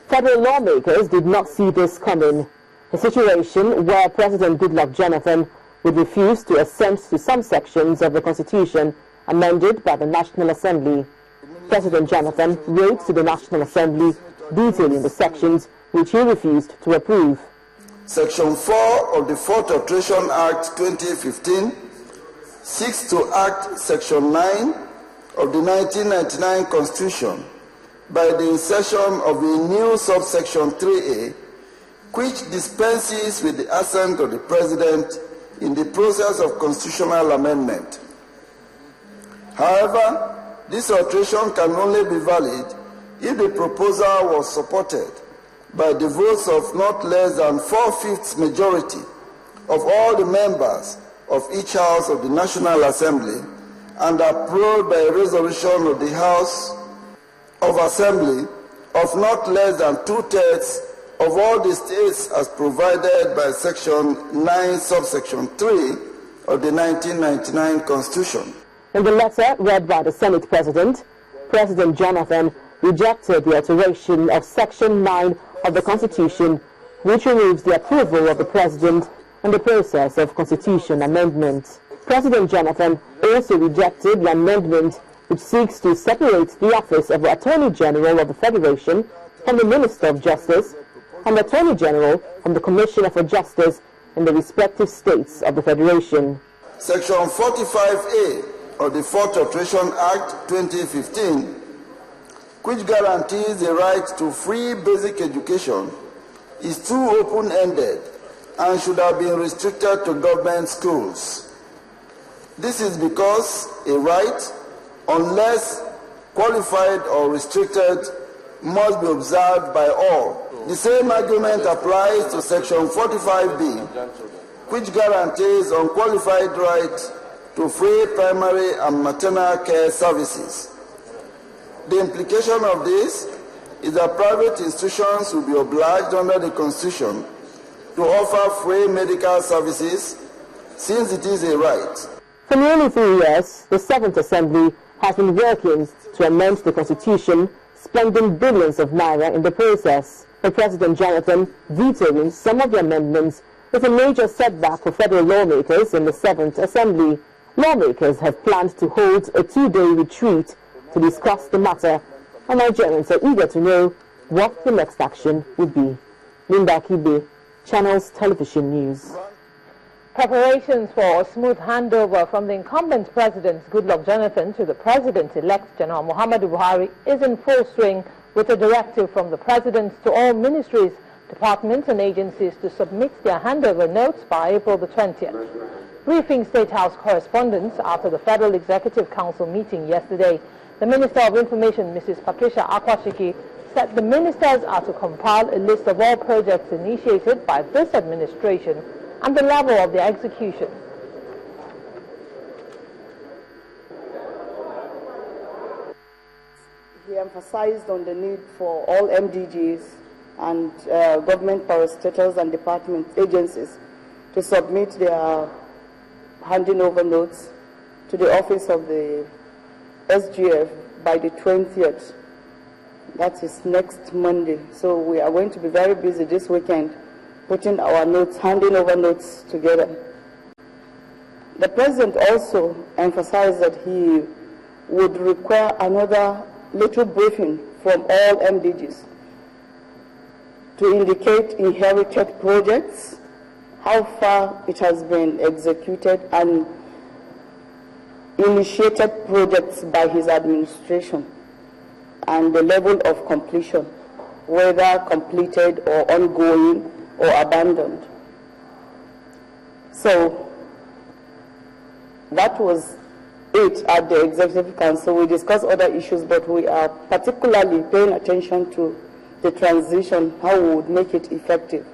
Federal lawmakers did not see this coming, a situation where President Goodluck Jonathan would refuse to assent to some sections of the Constitution amended by the National Assembly. President Jonathan wrote to the National Assembly detailing the sections which he refused to approve. Section 4 of the 4th Alteration Act 2015 seeks to act Section 9 of the 1999 Constitution by the insertion of a new subsection 3A, which dispenses with the assent of the President in the process of constitutional amendment. However, this alteration can only be valid if the proposal was supported by the votes of not less than 4/5 majority of all the members of each House of the National Assembly and approved by a resolution of the House of Assembly of not less than 2/3 of all the states as provided by Section 9, subsection 3 of the 1999 Constitution. In the letter read by the Senate President, President Jonathan rejected the alteration of Section 9 of the Constitution, which removes the approval of the President in the process of Constitution amendment. President Jonathan also rejected the amendment which seeks to separate the office of the Attorney General of the Federation from the Minister of Justice and the Attorney General from the Commissioner for Justice in the respective states of the Federation. Section 45A of the 4th Alteration Act 2015, which guarantees the right to free basic education, is too open-ended and should have been restricted to government schools. This is because a right, unless qualified or restricted, must be observed by all. The same argument applies to Section 45B, which guarantees unqualified right to free primary and maternal care services. The implication of this is that private institutions will be obliged under the Constitution to offer free medical services since it is a right. For nearly 3 years, the 7th Assembly has been working to amend the Constitution, spending billions of naira in the process. But President Jonathan vetoing some of the amendments is a major setback for federal lawmakers in the 7th Assembly. Lawmakers have planned to hold a 2-day retreat to discuss the matter, and Nigerians are eager to know what the next action would be. Linda Kibe, Channels Television News. Preparations for a smooth handover from the incumbent President Goodluck Jonathan to the President-elect General Muhammadu Buhari is in full swing, with a directive from the President to all ministries, departments and agencies to submit their handover notes by April the 20th. Briefing State House correspondents after the Federal Executive Council meeting yesterday, the Minister of Information, Mrs. Patricia Akwashiki, said the ministers are to compile a list of all projects initiated by this administration and the level of their execution. He emphasized on the need for all MDGs and government parastatals and department agencies to submit their handing over notes to the office of the SGF by the 20th. That is next Monday. So we are going to be very busy this weekend putting our notes, handing over notes together. The President also emphasized that he would require another little briefing from all MDGs to indicate inherited projects, how far it has been executed, and initiated projects by his administration, and the level of completion, whether completed or ongoing or abandoned. So that was it at the Executive Council. We discussed other issues, but we are particularly paying attention to the transition, how we would make it effective.